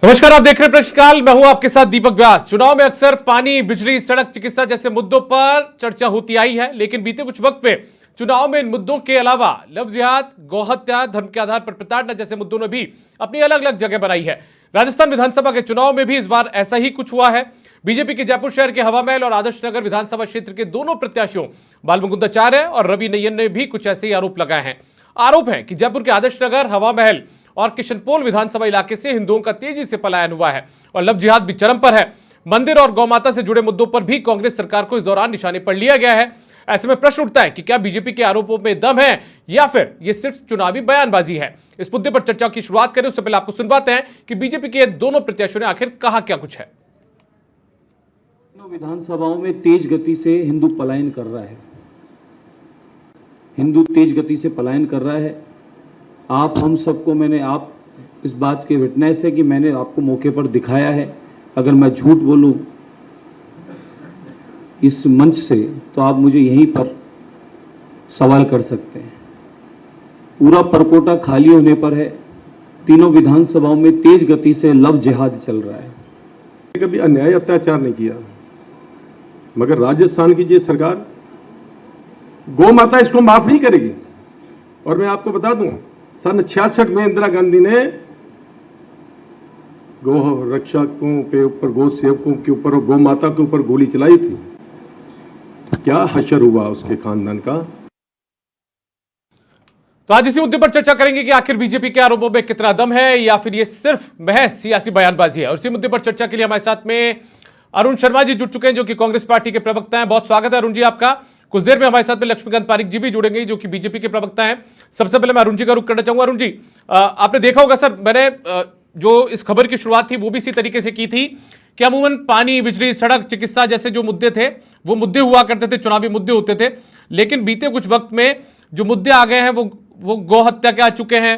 नमस्कार, आप देख रहे हैं प्रश्नकाल। मैं हूं आपके साथ दीपक व्यास। चुनाव में अक्सर पानी, बिजली, सड़क, चिकित्सा जैसे मुद्दों पर चर्चा होती आई है, लेकिन बीते कुछ वक्त में चुनाव में इन मुद्दों के अलावा लव जिहाद, गौहत्या, धर्म के आधार पर प्रताड़ना जैसे मुद्दों ने भी अपनी अलग अलग जगह बनाई है। राजस्थान विधानसभा के चुनाव में भी इस बार ऐसा ही कुछ हुआ है। बीजेपी के जयपुर शहर के हवा महल और आदर्श नगर विधानसभा क्षेत्र के दोनों प्रत्याशियों बालमुकुंद आचार्य और रवि नय्यर ने भी कुछ ऐसे ही आरोप लगाए हैं। आरोप है कि जयपुर के आदर्श नगर, हवा महल और किशनपोल विधानसभा इलाके से हिंदुओं का तेजी से पलायन हुआ है और लव जिहाद भी चरम पर है। मंदिर और गौमाता से जुड़े मुद्दों पर भी कांग्रेस सरकार को इस दौरान निशाने पर लिया गया है। ऐसे में प्रश्न उठता है कि क्या बीजेपी के आरोपों में दम है या फिर यह सिर्फ चुनावी बयानबाजी है। इस मुद्दे पर चर्चा की शुरुआत करें उससे पहले आपको सुनवाते हैं कि बीजेपी के दोनों प्रत्याशियों ने आखिर कहा क्या कुछ है। विधानसभाओं में तेज गति से हिंदू पलायन कर रहा है। हिंदू तेज गति से पलायन कर रहा है। आप हम सबको आप इस बात के विटनेस है कि मैंने आपको मौके पर दिखाया है। अगर मैं झूठ बोलूं इस मंच से तो आप मुझे यहीं पर सवाल कर सकते हैं। पूरा परकोटा खाली होने पर है। तीनों विधानसभाओं में तेज गति से लव जिहाद चल रहा है। कभी अन्याय अत्याचार नहीं किया, मगर राजस्थान की ये सरकार गौ माता इसको माफ नहीं करेगी। और मैं आपको बता दूं, सन 66 में इंदिरा गांधी ने गौ रक्षकों के ऊपर, गौ सेवकों के ऊपर और गौ माता के ऊपर गोली चलाई थी। क्या हशर हुआ उसके खानदान का। तो आज इसी मुद्दे पर चर्चा करेंगे कि आखिर बीजेपी के आरोपों में कितना दम है या फिर ये सिर्फ महज सियासी बयानबाजी है। और इसी मुद्दे पर चर्चा के लिए हमारे साथ में अरुण शर्मा जी जुड़ चुके हैं, जो कि कांग्रेस पार्टी के प्रवक्ता हैं। बहुत स्वागत है अरुण जी आपका। कुछ देर में हमारे साथ में लक्ष्मीकांत पारिक जी भी जुड़ेंगे, जो कि बीजेपी के प्रवक्ता हैं। सबसे पहले मैं अरुण जी का रुख करना चाहूंगा। अरुण जी, आपने देखा होगा सर, मैंने जो इस खबर की शुरुआत थी वो भी इसी तरीके से की थी कि अमूमन पानी, बिजली, सड़क, चिकित्सा जैसे जो मुद्दे थे वो मुद्दे हुआ करते थे, चुनावी मुद्दे होते थे। लेकिन बीते कुछ वक्त में जो मुद्दे आ गए हैं वो गौ हत्या के आ चुके हैं,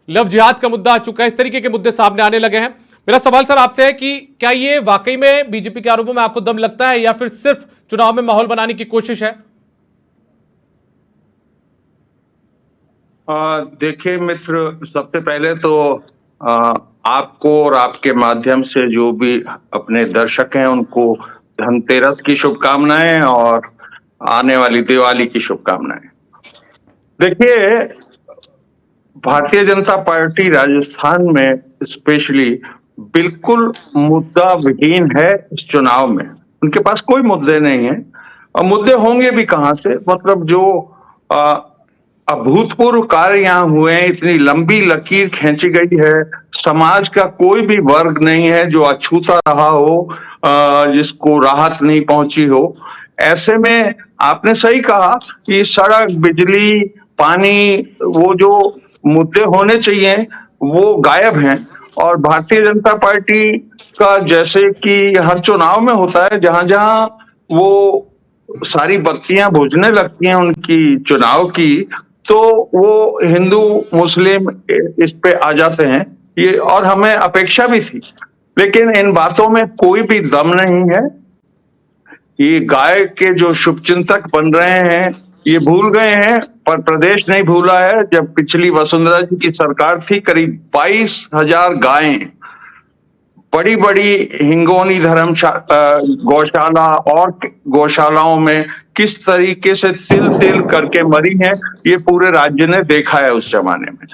लव जिहाद का मुद्दा आ चुका है, इस तरीके के मुद्दे सामने आने लगे हैं। मेरा सवाल सर आपसे है कि क्या ये वाकई में बीजेपी के आरोपों में आपको दम लगता है या फिर सिर्फ चुनाव में माहौल बनाने की कोशिश है? देखिए मित्र, सबसे पहले तो आपको और आपके माध्यम से जो भी अपने दर्शक हैं उनको धनतेरस की शुभकामनाएं और आने वाली दिवाली की शुभकामनाएं। देखिए, भारतीय जनता पार्टी राजस्थान में स्पेशली बिल्कुल मुद्दा विहीन है। इस चुनाव में उनके पास कोई मुद्दे नहीं है और मुद्दे होंगे भी कहां से। मतलब जो अभूतपूर्व कार्य यहाँ हुए हैं, इतनी लंबी लकीर खींची गई है, समाज का कोई भी वर्ग नहीं है जो अछूता रहा हो, जिसको राहत नहीं पहुंची हो। ऐसे में आपने सही कहा कि सड़क, बिजली, पानी, वो जो मुद्दे होने चाहिए वो गायब हैं। और भारतीय जनता पार्टी का, जैसे कि हर चुनाव में होता है, जहां जहां वो सारी बत्तियां बुझने लगती हैं उनकी चुनाव की, तो वो हिंदू मुस्लिम इस पे आ जाते हैं। ये और हमें अपेक्षा भी थी, लेकिन इन बातों में कोई भी दम नहीं है। ये गाय के जो शुभचिंतक बन रहे हैं ये भूल गए हैं, पर प्रदेश नहीं भूला है। जब पिछली वसुंधरा जी की सरकार थी, करीब 22,000 गायें बड़ी बड़ी हिंगोनी गौशाला और गौशालाओं में किस तरीके से तिल तिल करके मरी हैं, ये पूरे राज्य ने देखा है उस जमाने में।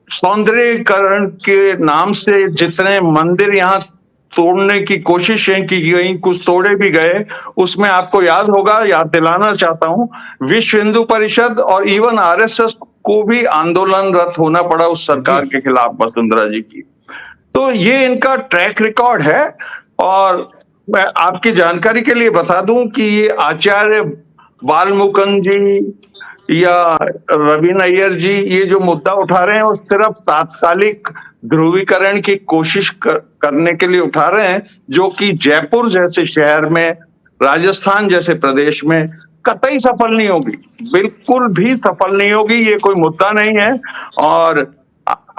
सौंदर्यीकरण के नाम से जितने मंदिर यहाँ तोड़ने की कोशिशें की गई, कुछ तोड़े भी गए, उसमें आपको याद होगा, याद दिलाना चाहता हूं, विश्व हिंदू परिषद और इवन आरएसएस को भी आंदोलनरत होना पड़ा उस सरकार के खिलाफ, वसुंधरा जी की। तो ये इनका ट्रैक रिकॉर्ड है। और मैं आपकी जानकारी के लिए बता दूं कि ये आचार्य बालमुकुंद जी या रवि नय्यर जी ये जो मुद्दा उठा रहे हैं वो सिर्फ तात्कालिक ध्रुवीकरण की कोशिश करने के लिए उठा रहे हैं, जो कि जयपुर जैसे शहर में, राजस्थान जैसे प्रदेश में कतई सफल नहीं होगी, बिल्कुल भी सफल नहीं होगी। ये कोई मुद्दा नहीं है। और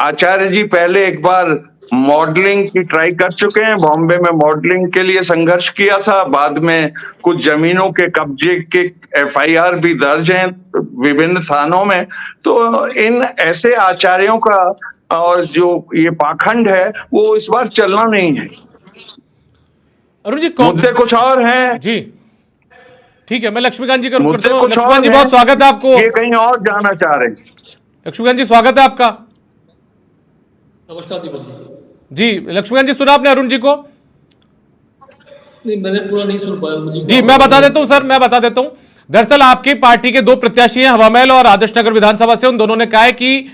आचार्य जी पहले एक बार मॉडलिंग की ट्राई कर चुके हैं, बॉम्बे में मॉडलिंग के लिए संघर्ष किया था। बाद में कुछ जमीनों के कब्जे के एफआईआर भी दर्ज हैं विभिन्न थानों में। तो इन ऐसे आचार्यों का और जो ये पाखंड है वो इस बार चलना नहीं है। अरुण जी मुद्दे कुछ और हैं। जी ठीक है, मैं लक्ष्मीकांत जी का रुख मुद्दे करता हूँ। कुछ लक्ष्मीकांत और जी हैं, बहुत स्वागत है आपको। ये कहीं और जाना चाह रहे हैं। लक्ष्मीकांत जी स्वागत है आपका। नमस्कार दीपक जी। जी लक्ष्मीकांत जी, सुना आपने अरुण जी को? नहीं, मैंने पूरा नहीं सुन पाया मुझे। जी मैं बता देता हूं सर, मैं बता देता हूं। दरअसल आपकी पार्टी के दो प्रत्याशी हैं, हवामहल और आदर्श नगर विधानसभा से। उन दोनों ने कहा है कि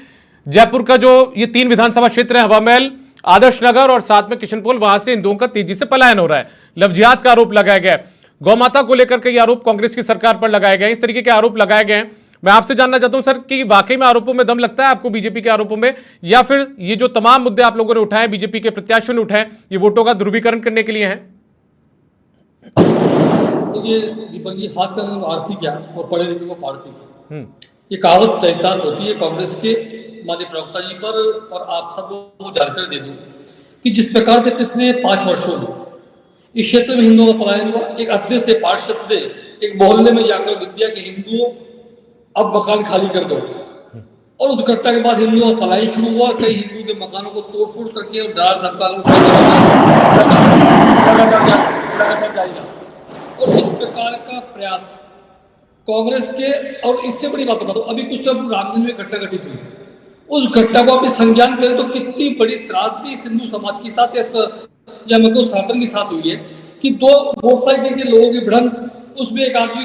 जयपुर का जो ये 3 विधानसभा क्षेत्र है, हवामहल, आदर्श नगर और साथ में किशनपोल, वहां से हिंदुओं का तेजी से पलायन हो रहा है। लव जिहाद का आरोप लगाया गया है। गौमाता को लेकर कई आरोप कांग्रेस की सरकार पर लगाए गए, इस तरीके के आरोप लगाए गए हैं। मैं आपसे जानना चाहता हूं सर कि वाकई में आरोपों में दम लगता है आपको, बीजेपी के आरोपों में, या फिर ये जो तमाम मुद्दे आप लोगों ने उठाए, बीजेपी के प्रत्याशियों ने उठाए, ये वोटों का ध्रुवीकरण करने के लिए हैं? देखिए दीपक जी, हाथ का आरती क्या और पढ़े लिखे को पारती क्या, ये कहावत चरितार्थ होती है कांग्रेस के माननीय प्रवक्ता जी पर। और आप सबको जानकारी दे दूं कि जिस प्रकार से पिछले 5 वर्षों में इस क्षेत्र में हिंदुओं का पलायन हुआ, एक अध्यक्ष से पार्षद ने एक मोहल्ले में जाकर लिख दिया कि हिंदुओं अब मकान खाली कर दो, और उस घटना के बाद हिंदुओं का पलायन शुरू हुआ। कई हिंदुओं के मकानों को तोड़फोड़ करके और डरा धमका जारी रहा। और जिस प्रकार का प्रयास कांग्रेस के, और इससे बड़ी बात बता दो, अभी कुछ समय रामगंज में घटना घटित हुई, उस घटना को आप संज्ञान करें तो कितनी बड़ी त्रासदी सिंधु समाज के साथ या मतलब सनातन के साथ हुई है कि 2 मोटरसाइकिल के लोगों की भिड़ंत, उसमें एक आदमी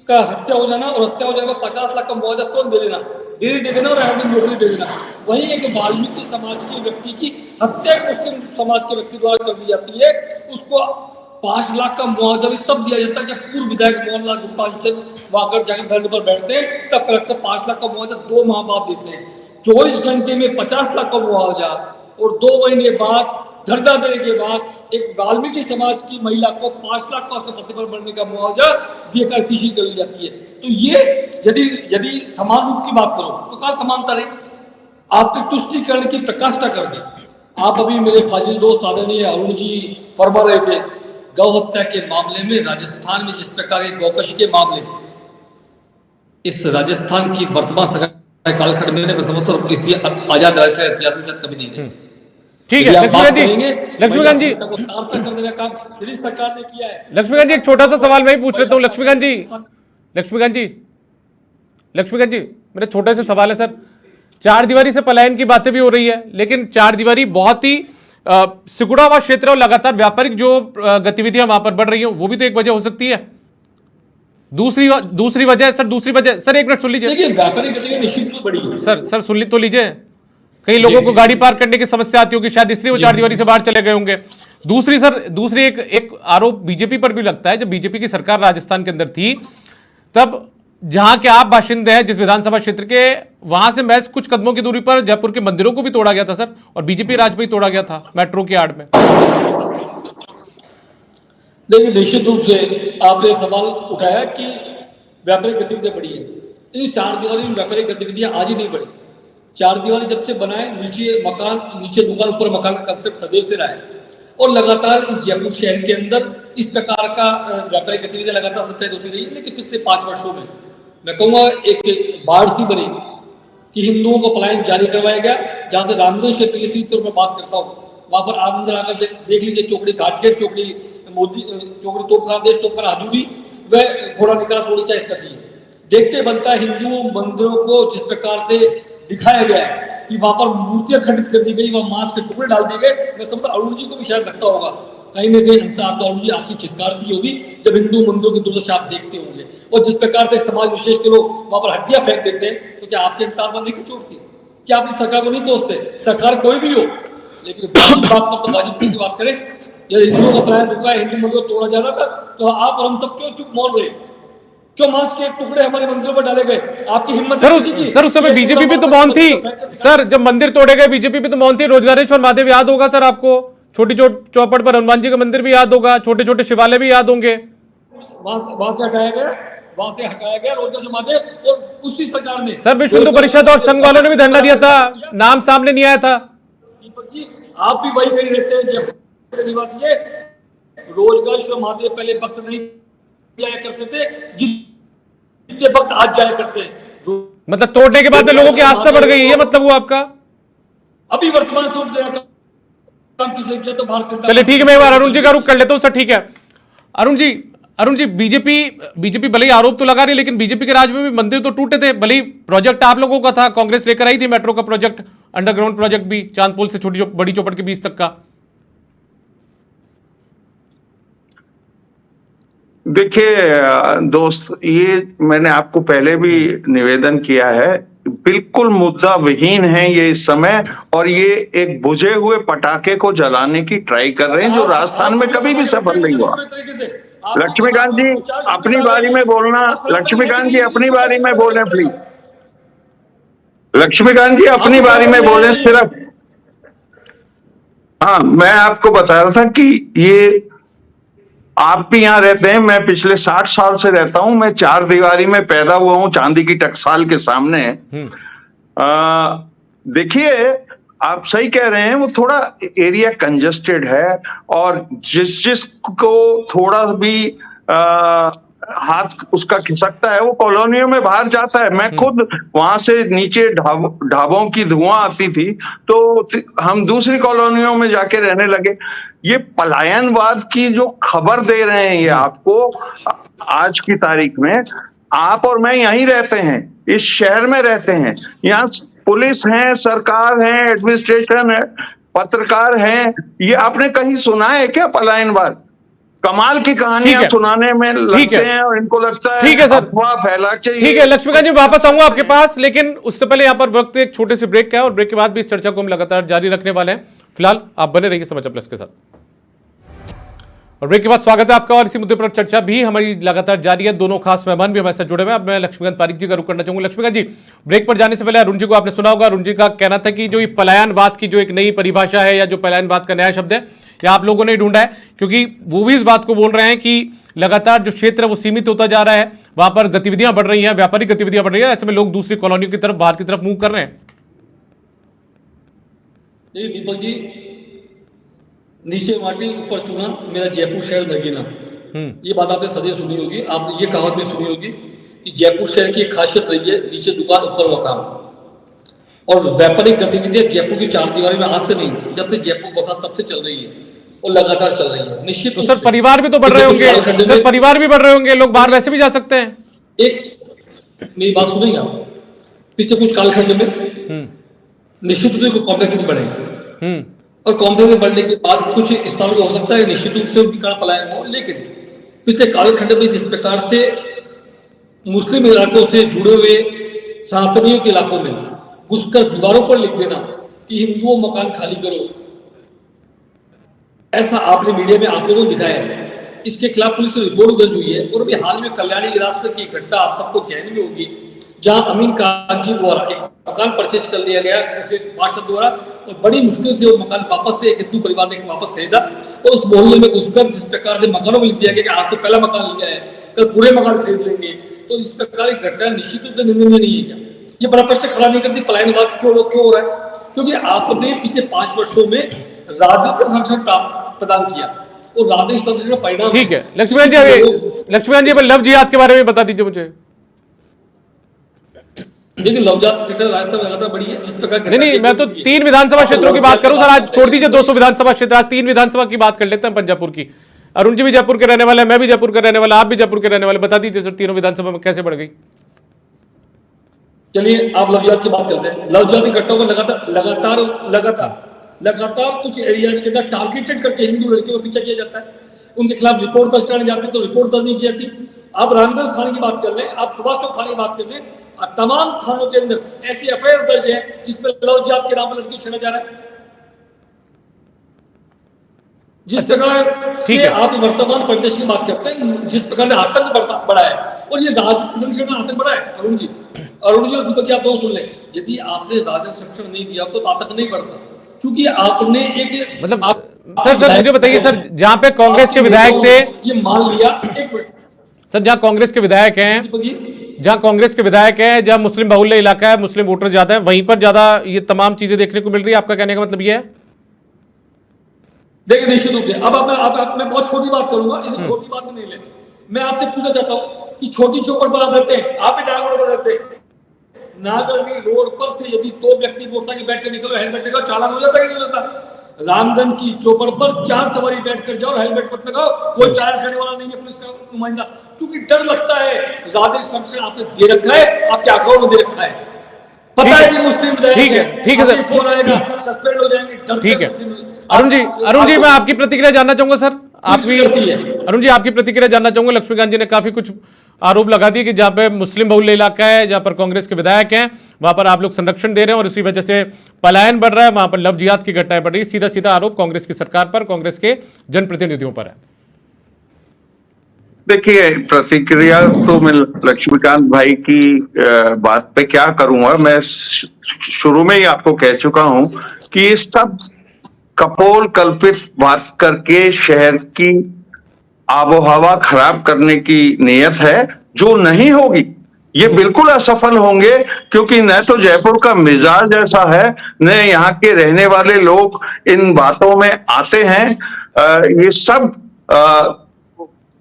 का हत्या हो जाना, और हत्या हो जाने पर 50 लाख का मुआवजा तुरंत दे देना, दे देना और आदमी नौकरी दे देना। वहीं एक वाल्मीकि समाज के व्यक्ति की हत्या मुस्लिम समाज के व्यक्ति द्वारा कर दी जाती है, उसको 5 लाख का मुआवजा भी तब दिया जाता है जब पूर्व विधायक मोहनलाल गुप्ता वहां जाकर धरने पर बैठते हैं, तब कलेक्टर 5 लाख का मुआवजा 2 माह बाद देते हैं। 24 घंटे में 50 लाख का मुआवजा, और 2 महीने बाद धरना देने के बाद एक वाल्मीकि समाज की महिला को 5 लाख का उसके पति पर बढ़ने का मुआवजा देकर तीसरी कर ली जाती है। तो ये यदि समान रूप की बात करो तो कहाँ समानता रही? आपके तुष्टिकरण की प्रकाष्ठा कर दी। आप अभी मेरे फाजिल दोस्त आदरणीय अरुण जी फरमा रहे थे गौ हत्या के मामले में, राजस्थान में जिस प्रकार के गौकश के मामले, इस राजस्थान की वर्तमान सरकार कालखंड में आजाद राज्य इतिहास में शायद कभी नहीं रही। ठीक है लक्ष्मीकांत जी, लक्ष्मीकांत जी, करने का काम दिल्ली सरकार ने किया है। लक्ष्मीकांत जी एक छोटा सा सवाल मैं ही पूछ लेता हूँ। लक्ष्मीकांत जी मेरा छोटा सा सवाल है सर। 4 दीवारी से पलायन की बातें भी हो रही है, लेकिन 4 दीवारी बहुत ही सिकुड़ा हुआ क्षेत्र और लगातार व्यापारिक जो गतिविधियां वहां पर बढ़ रही हो, वो भी तो एक वजह हो सकती है। दूसरी वजह सर एक मिनट सुन लीजिए। देखिए व्यापारिक गतिविधि निश्चित रूप से बढ़ी है सर सुन ली तो लीजिए। कई लोगों को गाड़ी पार्क करने की समस्या आती होगी, शायद इसलिए वो 4 दीवारी से बाहर चले गए होंगे। दूसरी एक आरोप बीजेपी पर भी लगता है। जब बीजेपी की सरकार राजस्थान के अंदर थी, तब जहां के आप बाशिंदे हैं जिस विधानसभा क्षेत्र के, वहां से महज कुछ कदमों की दूरी पर जयपुर के मंदिरों को भी तोड़ा गया था सर, और बीजेपी राज में ही तोड़ा गया था मेट्रो की आड़ में। देखिए निश्चित रूप से आपने सवाल उठाया कि व्यापारिक गतिविधियां बढ़ी है। इन 4 दीवारी में व्यापारिक गतिविधियां आज ही नहीं बढ़ी। 4 दीवारी जब से बनाए, नीचे दुकान ऊपर मकान का कंसेप्ट सदैव से रहा है, और लगातार इस जयपुर शहर के अंदर इस प्रकार का व्यापारिक गतिविधियां लगातार सच्चाई होती रही है। लेकिन पिछले 5 वर्षों में मैं कहूँगा एक बाढ़ सी बनी कि हिंदुओं को पलायन जारी करवाया गया। जहां से रामगंज क्षेत्र की सीधे तौर पर बात करता हूँ, वहां पर अंदर आकर देख लीजिए, चौकड़ी घाटगेट, चौकड़ी मोदी, चौकड़ी तोपखाना देश, तोपखाना हजूरी, वह घोड़ा निकास रोड़ी क्या स्थिति है। देखते बनता है हिंदू मंदिरों को जिस प्रकार से दिखाया गया है कि वहां पर मूर्तियां खंडित कर दी गई, वहां मांस के टुकड़े डाल दिए गए। मैं समझता अरुण जी को भी शायद लगता होगा कहीं ना कहीं अरुण जी आपकी चित्कार दी होगी जब हिंदू मंदिरों की दुर्दशा आप देखते होंगे, और जिस प्रकार से समाज विशेष के लोग वहां पर हड्डियां फेंक देते हैं, तो क्या आपके इंतजारबंदी की चोटती? क्या अपनी सरकार को नहीं कोसते? सरकार कोई भी हो, लेकिन बात पर तो वाजिब की बात करें। यदि हिंदुओं का पलायन रुका है, हिंदू मंदिर तोड़ा जा रहा था, तो आप और हम सब क्यों चुप मौन रहे? क्यों मांस के टुकड़े हमारे मंदिरों पर डाले गए? आपकी हिम्मत सर उस समय बीजेपी भी तो मौन थी सर, जब मंदिर तोड़े गए बीजेपी भी तो मौन थी। रोजगारेश्वर महादेव याद होगा सर आपको, छोटी चौपड़ पर हनुमान जी का मंदिर भी याद होगा, छोटे छोटे शिवालय भी याद होंगे। वहां से हटाया गया रोजगारेश्वर महादेव, और उसी सरकार ने सर विश्व हिंदू परिषद और संघ वालों ने भी धरना दिया था, नाम सामने नहीं आया था। दीपक जी आप भी वही कहीं रहते हैं जयपुर निवासी है। रोजगारेश्वर महादेव पहले भक्त नहीं जाया करते थे, जितने भक्त आज जाया करते हैं। मतलब तोड़ने के बाद में लोगों की आस्था बढ़ गई, ये मतलब हुआ आपका? अभी वर्तमान स्वरूप देना काम किसने किया? तो भारतीय जनता चलिए ठीक है, मैं एक बार अरुण जी का रुख कर लेता हूं सर। ठीक है अरुण जी, बीजेपी भले ही आरोप तो लगा रही, लेकिन बीजेपी के राज में भी मंदिर तो टूटे थे। भले ही प्रोजेक्ट आप लोगों का था, कांग्रेस लेकर आई थी मेट्रो का प्रोजेक्ट, अंडरग्राउंड प्रोजेक्ट भी, चांदपोल से छोटी बड़ी चौपड़ के बीच तक का। देखिए दोस्त, ये मैंने आपको पहले भी निवेदन किया है, बिल्कुल मुद्दा विहीन है ये इस समय, और ये एक बुझे हुए पटाखे को जलाने की ट्राई कर रहे हैं जो राजस्थान में कभी भी सफल नहीं हुआ। लक्ष्मीकांत जी अपनी बारी में बोलना, लक्ष्मीकांत जी अपनी बारी में बोले प्लीज, लक्ष्मीकांत जी अपनी बारी में बोले सिर्फ। हाँ, मैं आपको बता रहा था कि ये आप भी यहां रहते हैं, मैं पिछले 60 साल से रहता हूं, मैं चार दीवारी में पैदा हुआ हूं, चांदी की टकसाल के सामने। देखिए आप सही कह रहे हैं, वो थोड़ा एरिया कंजेस्टेड है, और जिसको थोड़ा भी हाथ उसका खिसकता है वो कॉलोनियों में बाहर जाता है। मैं खुद वहां से नीचे ढाबों की धुआं आती थी तो हम दूसरी कॉलोनियों में जाके रहने लगे। ये पलायनवाद की जो खबर दे रहे हैं ये आपको आज की तारीख में, आप और मैं यहीं रहते हैं, इस शहर में रहते हैं, यहाँ पुलिस है, सरकार है, एडमिनिस्ट्रेशन है, पत्रकार हैं, ये आपने कहीं सुना है क्या पलायनवाद? कमाल की कहानियां सुनाने में लगते हैं और इनको लगता है अफवाह फैला के। ठीक है लक्ष्मीकांत जी, वापस आऊंगा आपके पास, लेकिन उससे पहले यहां पर वक्त एक छोटे से ब्रेक का है, और ब्रेक के बाद भी इस चर्चा को हम लगातार जारी रखने वाले हैं। फिलहाल आप बने रहिए समाचार प्लस के साथ, और ब्रेक के बाद स्वागत है आपका। और इसी मुद्दे पर चर्चा भी हमारी लगातार जारी है, दोनों खास मेहमान भी हमारे साथ जुड़े हुए हैं। अब मैं लक्ष्मीकांत पारीक जी का रुख करना चाहूंगा। लक्ष्मीकांत जी, ब्रेक पर जाने से पहले अरुण जी को आपने सुना होगा, अरुण जी का कहना था कि जो ये पलायनवाद की जो एक नई परिभाषा है, या जो पलायनवाद का नया शब्द है, या आप लोगों ने ढूंढा है, क्योंकि वो भी इस बात को बोल रहे हैं कि लगातार जो क्षेत्र है वो सीमित होता जा रहा है, वहां पर गतिविधियां बढ़ रही हैं, व्यापारिक गतिविधियां बढ़ रही है, ऐसे में लोग दूसरी कॉलोनियों की तरफ, बाहर की तरफ मूव कर रहे हैं। दीपक जी, नीचे माटी ऊपर चूना, मेरा जयपुर शहर नगीना, ये बात आपने सदैव सुनी होगी। आपने ये कहावत भी सुनी होगी कि जयपुर शहर की एक खासियत रही है, नीचे दुकान ऊपर मकान। और व्यापारिक गतिविधियां जयपुर की चार दीवारी में आज से नहीं, जब से जयपुर बसा तब से चल रही है और लगातार चल रही है। निश्चित तो सर परिवार भी तो बढ़ रहे होंगे, सर परिवार भी बढ़ रहे होंगे, लोग बाहर वैसे भी जा सकते हैं। एक मेरी बात सुनिए आप, पिछले कुछ कालखंड में निश्चित रूप से कॉम्प्लेक्सिटी बढ़ेगी, और कॉम्प्लेक्स बढ़ने के बाद कुछ स्थानों पर हो सकता है निश्चित रूप से उनकी कारण पलायन हो। लेकिन पिछले कालखंड में जिस प्रकार से मुस्लिम इलाकों से जुड़े हुए सनातनियों के इलाकों में घुसकर दीवारों पर लिख देना कि हिंदुओं मकान खाली करो, ऐसा आपने मीडिया में आप लोगों ने दिखाया है। इसके खिलाफ पुलिस में रिपोर्ट दर्ज हुई है। और अभी हाल में कल्याणी इलाके की घटना आप सबको चैन में होगी, जहां अमीन काजी द्वारा एक मकान परचेज कर लिया गया उसके पार्षद द्वारा, और बड़ी मुश्किल से वो मकान वापस से एक हिंदू परिवार ने वापस खरीदा, और उस मोहल्ले में घुसकर जिस प्रकार से मकानों में लिख दिया गया कि आज तो पहला मकान लिया है, कल पूरे मकान खरीद लेंगे, तो इस प्रकार की घटना निश्चित रूप से निंदनीय नहीं है। क्या ये बड़ा प्रश्न खड़ा नहीं करती पलायनवाद क्यों हो रहा है? क्योंकि आपने पिछले 5 वर्षों में राजनीतिक संरक्षण प्रदान किया, और राजनीतिक संरक्षण का परिणाम। ठीक है लक्ष्मीकांत जी, लव जिहाद के बारे में बता दीजिए मुझे। देखिए लव जिहाद की घटना राजस्थान में लगातार बढ़ी है, जिस प्रकार नहीं, मैं तो 3 विधानसभा क्षेत्रों की बात करूं सर। आज छोड़ दीजिए 200 विधानसभा क्षेत्र, आज 3 विधानसभा की बात कर लेते हैं पंजाबपुर की। अरुण जी भी जयपुर के रहने वाले हैं, मैं भी जयपुर का रहने वाला, आप भी जयपुर के रहने वाले, बता दीजिए सर तीनों विधानसभा में कैसे बढ़ गई। चलिए आप लव जिहाद की बात करते हैं। लव जिहाद की घटनाओं को लगातार कुछ एरियाज के अंदर टारगेटेड करके हिंदू लड़कियों को पीछा किया जाता है, उनके खिलाफ रिपोर्ट दर्ज कराने जाते हैं तो रिपोर्ट दर्ज नहीं की जाती। आप रामगंज थाने की बात कर लें, आप सुभाष चौक थाने की बात कर लें, तमाम थानों के अंदर ऐसी एफआईआर दर्ज है जिसमें लव जिहाद के नाम पर लड़कियों छेड़ा जा रहा है। जिस प्रकार से आप वर्तमान प्रदेश की बात करते हैं, जिस प्रकार से आतंक बढ़ा है, और ये राजनीतिक संरक्षण में आतंक बढ़ा है। अरुण जी और दीपक जी, आप दोनों सुन लें, यदि आपने राजनीतिक संरक्षण नहीं दिया तो आतंक नहीं बढ़ता, क्योंकि आपने एक मतलब सर मुझे बताइए सर, जहां पे कांग्रेस के विधायक थे, ये मान लिया, एक मिनट सर, जहां कांग्रेस के विधायक हैं, जहां मुस्लिम बाहुल्य इलाका है, मुस्लिम वोटर ज्यादा है, वहीं पर ज्यादा ये तमाम चीजें देखने को मिल रही है। आपका कहने का मतलब ये है? देखिए निश्चित रूप से अब मैं बहुत छोटी बात करूंगा, इसे छोटी बात नहीं ले। मैं आपसे पूछना चाहता हूं कि छोटी चौपड़ पर आप रहते हैं, आप भी डायगोनल पर रहते हैं, नागरनी रोड पर से यदि 2 व्यक्ति मोटरसाइकिल बैठ कर निकलो, हेलमेट लगाओ, चालान हो जाता है कि नहीं होता? रामगंज की चौपर पर 4 सवारी बैठ कर जाओ, हेलमेट मत लगाओ, कोई चालान करने वाला नहीं है पुलिस का नुमाइंदा, क्योंकि डर लगता है। राजेश संरक्षण आपने दे रखा है, आपके अकाउंट में दे रखा है, पता है कि मुस्लिम विधायक ठीक है सर, फोन आएगा, सस्पेंड हो जाएंगे, डरते ठीक है। मुस्लिम। अरुण जी मैं आपकी प्रतिक्रिया जानना चाहूंगा सर। अरुण जी आपकी प्रतिक्रिया जानना चाहूंगा। लक्ष्मीकांत जी ने काफी कुछ आरोप लगा दिए कि जहां पे मुस्लिम बहुल्य इलाका है, जहां पर कांग्रेस के विधायक हैं, वहां पर आप लोग संरक्षण दे रहे हैं और इसी वजह से पलायन बढ़ रहा है, वहां पर लव जिहाद की घटनाएं बढ़ रही है। सीधा सीधा आरोप कांग्रेस की सरकार पर, कांग्रेस के जनप्रतिनिधियों पर है। देखिए, प्रतिक्रिया तो मैं लक्ष्मीकांत भाई की बात पे क्या करूंगा। मैं शुरू में ही आपको कह चुका हूं कि ये सब कपोल कल्पित बात करके शहर की आबोहवा खराब करने की नीयत है, जो नहीं होगी। ये बिल्कुल असफल होंगे, क्योंकि न तो जयपुर का मिजाज ऐसा है, न यहाँ के रहने वाले लोग इन बातों में आते हैं। ये सब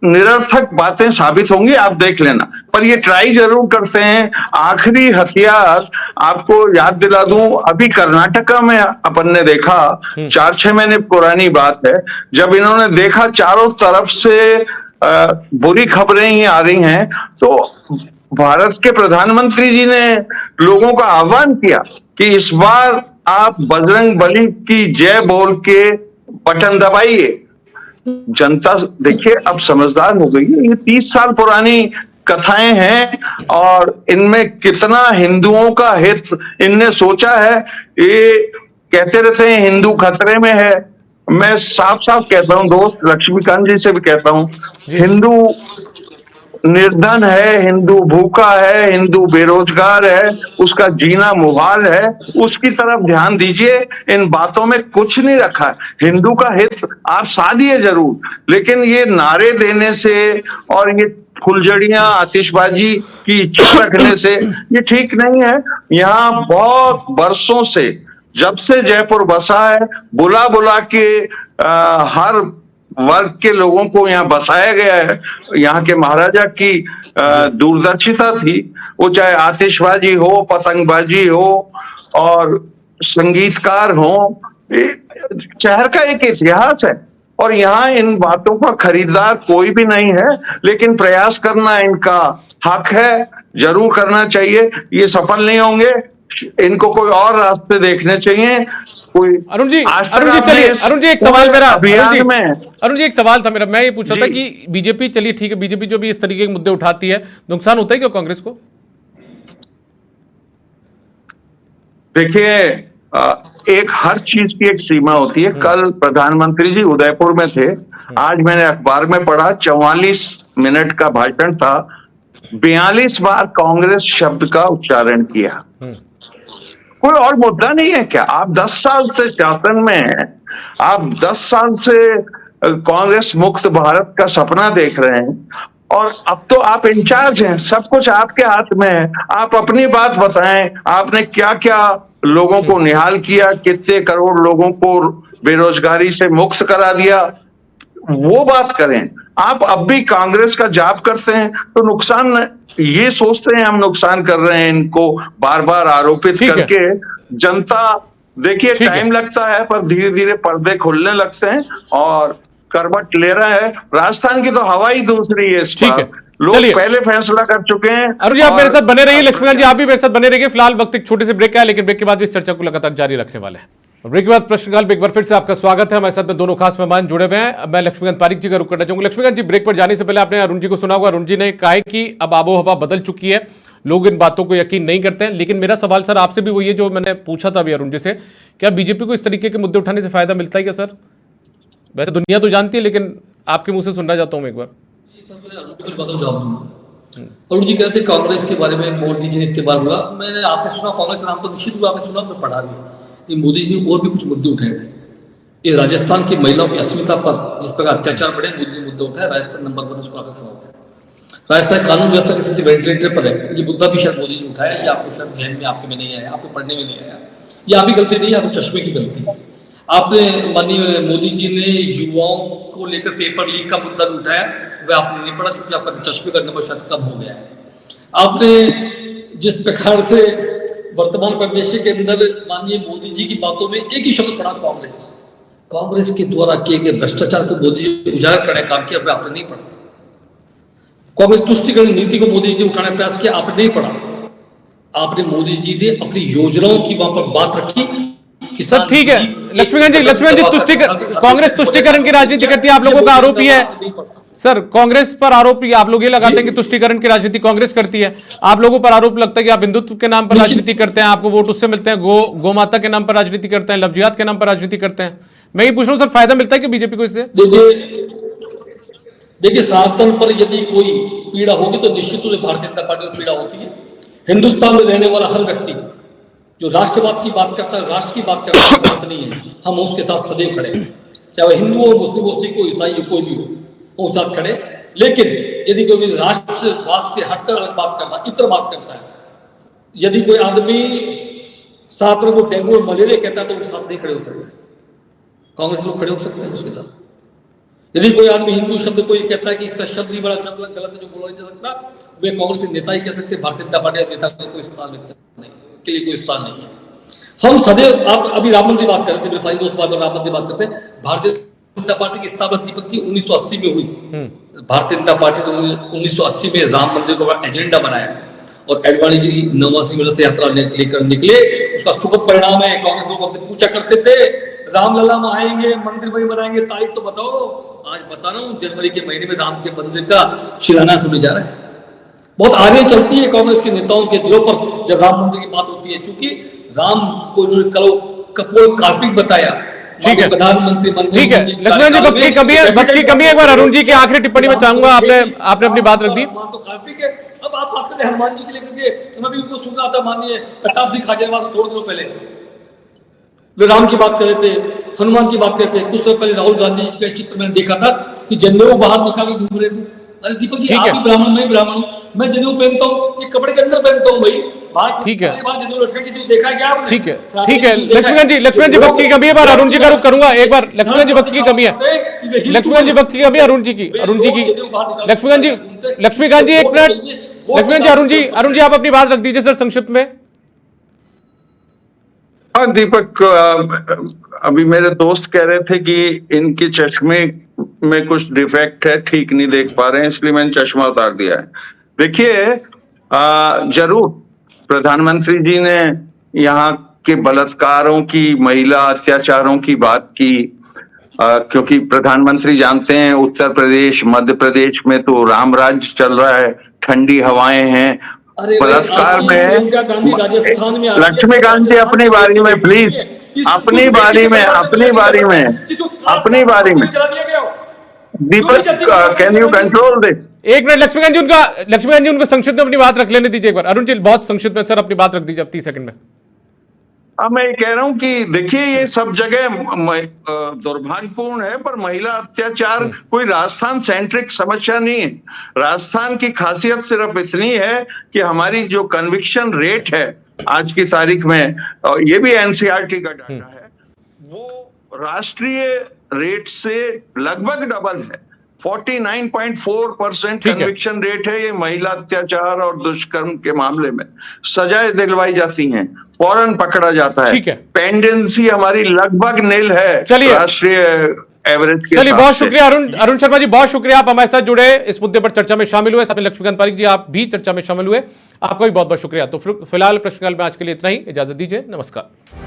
निरर्थक बातें साबित होंगी, आप देख लेना। पर ये ट्राई जरूर करते हैं। आखिरी हथियार आपको याद दिला दूं, अभी कर्नाटका में अपन ने देखा, 4-6 महीने पुरानी बात है, जब इन्होंने देखा चारों तरफ से बुरी खबरें ही आ रही हैं, तो भारत के प्रधानमंत्री जी ने लोगों का आह्वान किया कि इस बार आप बजरंग बली की जय बोल के बटन दबाइए। जनता देखिए अब समझदार हो गई है। ये 30 साल पुरानी कथाएं हैं और इनमें कितना हिंदुओं का हित इनने सोचा है। ये कहते रहते हैं हिंदू खतरे में है। मैं साफ साफ कहता हूं, दोस्त लक्ष्मीकांत जी से भी कहता हूं, हिंदू निर्धन है, हिंदू भूखा है, हिंदू बेरोजगार है, उसका जीना मुहाल है, उसकी तरफ ध्यान दीजिए। इन बातों में कुछ नहीं रखा है। हिंदू का हित आप साधिए जरूर, लेकिन ये नारे देने से और ये फुलझड़ियां आतिशबाजी की इच्छा रखने से ये ठीक नहीं है। यहाँ बहुत बरसों से, जब से जयपुर बसा है, बुला बुला के हर वर्ग के लोगों को यहाँ बसाया गया है। यहाँ के महाराजा की दूरदर्शिता थी, वो चाहे आतिशबाजी हो, पतंगबाजी हो और संगीतकार हो, शहर का एक इतिहास है और यहाँ इन बातों का खरीदार कोई भी नहीं है। लेकिन प्रयास करना इनका हक है, जरूर करना चाहिए। ये सफल नहीं होंगे, इनको कोई और रास्ते देखने चाहिए। अरुण जी चलिए, अरुण जी एक सवाल मेरा, अरुण जी एक सवाल था मेरा, मैं ये पूछ रहा था कि बीजेपी, चलिए ठीक है, बीजेपी जो भी इस तरीके के मुद्दे उठाती है, नुकसान होता है क्या कांग्रेस को? देखिए, एक हर चीज की एक सीमा होती है। कल प्रधानमंत्री जी उदयपुर में थे, आज मैंने अखबार में पढ़ा 44 मिनट का भाषण था, 42 बार कांग्रेस शब्द का उच्चारण किया। कोई और मुद्दा नहीं है क्या? आप 10 साल से शासन में हैं, आप 10 साल से कांग्रेस मुक्त भारत का सपना देख रहे हैं और अब तो आप इंचार्ज हैं, सब कुछ आपके हाथ में है। आप अपनी बात बताएं, आपने क्या क्या लोगों को निहाल किया, कितने करोड़ लोगों को बेरोजगारी से मुक्त करा दिया, वो बात करें। आप अब भी कांग्रेस का जाप करते हैं तो नुकसान, ये सोचते हैं हम नुकसान कर रहे हैं, इनको बार बार आरोपित करके। जनता देखिए, टाइम लगता है पर धीरे धीरे पर्दे खुलने लगते हैं और करवट ले रहा है। राजस्थान की तो हवा ही दूसरी है इस बार, लोग पहले फैसला कर चुके हैं। अरुण जी आप मेरे साथ बने रहिए, लक्ष्मीकांत जी आप भी मेरे साथ बने रहिए। फिलहाल वक्त एक छोटे से ब्रेक का है, लेकिन ब्रेक के बाद भी इस चर्चा को लगातार जारी रखने वाले हैं। ब्रेक के बाद प्रश्नकाल में एक बार फिर से आपका स्वागत है। हमारे साथ में दोनों खास मेहमान जुड़े हुए हैं। मैं लक्ष्मीकांत पारीक जी का रुख करना चाहूंगा। लक्ष्मीकांत जी, ब्रेक पर जाने से पहले आपने अरुण जी को सुना होगा, अरुण जी ने कहा है कि अब आबो हवा बदल चुकी है, लोग इन बातों को यकीन नहीं करते हैं। लेकिन मेरा सवाल सर आपसे भी वही है जो मैंने पूछा था अभी अरुण जी से, क्या बीजेपी को इस तरीके के मुद्दे उठाने से फायदा मिलता है क्या सर? वैसे दुनिया तो जानती है, लेकिन आपके मुंह से सुनना चाहता हूं मैं एक बार। अरुण जी कहते कांग्रेस के बारे में मोदी जी ने इतने बार बोला, मैंने आपने सुना, कांग्रेस का नाम तो निश्चित रूप आपने सुना, मैं पढ़ा भी, मोदी जी और भी कुछ मुद्दे उठाए थे। ये राजस्थान की महिलाओं की अस्मिता पर जिस प्रकार अत्याचार बढ़े, मोदी जी मुद्दा उठाया, राजस्थान नंबर 1 उस पर खड़ा हो गया। राजस्थान कानून व्यवस्था की स्थिति वेंटिलेटर पर है, ये मुद्दा भी शायद मोदी जी उठाया, ये आपको शायद जहन में आपके में नहीं आया, आपको पढ़ने में नहीं आया। ये आपकी गलती नहीं है, आपको चश्मे की गलती है। आपने माननीय मोदी जी ने युवाओं को लेकर पेपर लीक का मुद्दा भी उठाया, वह आपने नहीं पढ़ा, चूंकि आपका चश्मे का नंबर शायद कम हो गया है। आपने जिस प्रकार से वर्तमान परिदृश्य के अंदर माननीय मोदी जी की बातों में एक ही शब्द पड़ा, कांग्रेस के द्वारा किए गए भ्रष्टाचार को मोदी जी उजागर करने का काम किया, आपने नहीं पढ़ा। कांग्रेस तुष्टिकरण नीति को मोदी जी ने उठाने का प्रयास किया, आपने नहीं पढ़ा। आपने मोदी जी ने अपनी योजनाओं की वहां पर बात रखी। सर ठीक है, लक्ष्मीकांत जी तुष्टिकरण, कांग्रेस तुष्टिकरण की राजनीति करती है, आप लोगों का आरोप ही है सर, कांग्रेस पर आरोप ही आप लोग ये लगाते हैं कि तुष्टिकरण की राजनीति कांग्रेस करती है। आप लोगों पर आरोप लगता है कि आप हिंदुत्व के नाम पर राजनीति करते हैं, आपको वोट उससे मिलते हैं, गौ माता के नाम पर राजनीति करते हैं, लव जिहाद के नाम पर राजनीति करते हैं। मैं ये पूछ रहा हूं सर, फायदा मिलता है कि बीजेपी को इससे? देखिए सनातन पर यदि कोई पीड़ा होगी तो निश्चित रूप से भारतीय जनता पार्टी को पीड़ा होती है। हिंदुस्तान में रहने वाला हर व्यक्ति जो राष्ट्रवाद की बात करता है, राष्ट्र की बात करता है, सनातनी है, हम उसके साथ सदैव खड़े हैं, चाहे वह हिंदू हो, मुस्लिम हो, सिख हो, ईसाई हो, कोई भी हो, वो साथ खड़े। लेकिन यदि कोई राष्ट्रवाद से हटकर अलग बात करता है, इतर बात करता है, यदि कोई आदमी छात्र को डेंगू और मलेरिया कहता है तो उसके साथ नहीं खड़े हो सकते। कांग्रेस लोग खड़े हो सकते हैं उसके साथ। यदि कोई आदमी हिंदू शब्द को ये कहता है कि इसका शब्द ही बड़ा गलत है जो बोला नहीं जा सकता, वे कांग्रेस के नेता ही कह सकते हैं, भारतीय जनता पार्टी नेता को कोई स्थान नहीं, के लिए कोई स्थान नहीं है। हम सदैव, आप अभी राम मंदिर बात कर रहे थे, मेरे भाई दोस्त बार राम मंदिर बात करते हैं। भारतीय जनता पार्टी की स्थापना दीपक जी 1980 में हुई। भारतीय जनता पार्टी ने 1980 में राम मंदिर को एजेंडा बनाया और एडवाणी जी 9वीं वर्ष यात्रा लेकर निकले। उसका सुखद परिणाम है। कांग्रेस लोग अपने पूछा करते थे रामलला में आएंगे, मंदिर वही बनाएंगे, तारीख तो बताओ। आज बता रहा हूं, जनवरी के महीने में राम के मंदिर का शिलान्यास होने जा रहा है। बहुत आगे चलती है कांग्रेस के नेताओं के दिलों पर जब राम मंदिर की बात होती है, चूंकि राम को उन्होंने कपोल कार्तिक बताया। ठीक है, प्रधानमंत्री ठीक है, लक्ष्मण जी भक्त की कमी है, एक बार अरुण जी की आखिरी टिप्पणी में चाहूंगा, आपने अपनी बात रख दी। तो कार्तिक है। अब आप बात करते हनुमान जी के लेकर, मैं भी उनको सुन रहा था, माननीय प्रताप सिंह खाचरियावास से थोड़े दिनों पहले वे राम की बात कर रहे थे, हनुमान की बात करते। कुछ समय पहले राहुल गांधी जी का चित्र मैंने देखा था कि जनेऊ बाहर निकाल के घूम रहे थे। अरे दीपक जी, आप भी ब्राह्मण, मैं ब्राह्मण हूं, मैं जनेऊ पहनता हूं, ये कपड़े के अंदर पहनता हूं भाई। ठीक है, जनेऊ लटका किसी को देखा क्या आपने? ठीक है, ठीक है, लक्ष्मण जी भक्त की कमी है, बार अरुण जी का रुख करूंगा। एक बार लक्ष्मण जी भक्त की कमी है, लक्ष्मण जी भक्त की कमी, अरुण जी की, लक्ष्मण जी, लक्ष्मीकांत जी एक मिनट, लक्ष्मण जी, अरुण जी आप अपनी बात रख दीजिए सर संक्षिप्त में। हाँ दीपक, अभी मेरे दोस्त कह रहे थे कि इनके चश्मे में कुछ डिफेक्ट है, ठीक नहीं देख पा रहे हैं, इसलिए मैंने चश्मा उतार दिया है। देखिए, जरूर प्रधानमंत्री जी ने यहाँ के बलात्कारों की, महिला अत्याचारों की बात की, क्योंकि प्रधानमंत्री जानते हैं उत्तर प्रदेश, मध्य प्रदेश में तो राम राज्य चल रहा है, ठंडी हवाएं हैं, बलात्कार में। लक्ष्मीकांत जी अपनी बारी में प्लीज, अपनी बारी में दीपक, कैन यू कंट्रोल दिस? एक मिनट लक्ष्मीकांत जी, उनका संक्षिप्त में अपनी बात रख लेने दीजिए एक बार। अरुण जी बहुत संक्षिप्त में सर अपनी बात रख दीजिए अब 30 सेकंड में। अब मैं ये कह रहा हूं कि देखिए, ये सब जगह दुर्भाग्यपूर्ण है, पर महिला अत्याचार कोई राजस्थान सेंट्रिक समस्या नहीं है। राजस्थान की खासियत सिर्फ इतनी है कि हमारी जो कन्विक्शन रेट है आज की तारीख में, ये भी एनसीईआरटी का डाटा है, वो राष्ट्रीय रेट से लगभग डबल है। 49.4% कन्विक्शन रेट है। ये महिला अत्याचार और दुष्कर्म के मामले में सजाएं दिलवाई जाती हैं, फौरन पकड़ा जाता है। पेंडेंसी हमारी लगभग नील है राष्ट्रीय एवरेज के। चलिए, बहुत शुक्रिया अरुण शर्मा जी, बहुत शुक्रिया, आप हमारे साथ जुड़े, इस मुद्दे पर चर्चा में शामिल हुए। लक्ष्मीकांत पारिक जी आप भी चर्चा में शामिल हुए, आपका भी बहुत बहुत शुक्रिया। तो फिलहाल प्रश्नकाल में आज के लिए इतना ही, इजाजत दीजिए, नमस्कार।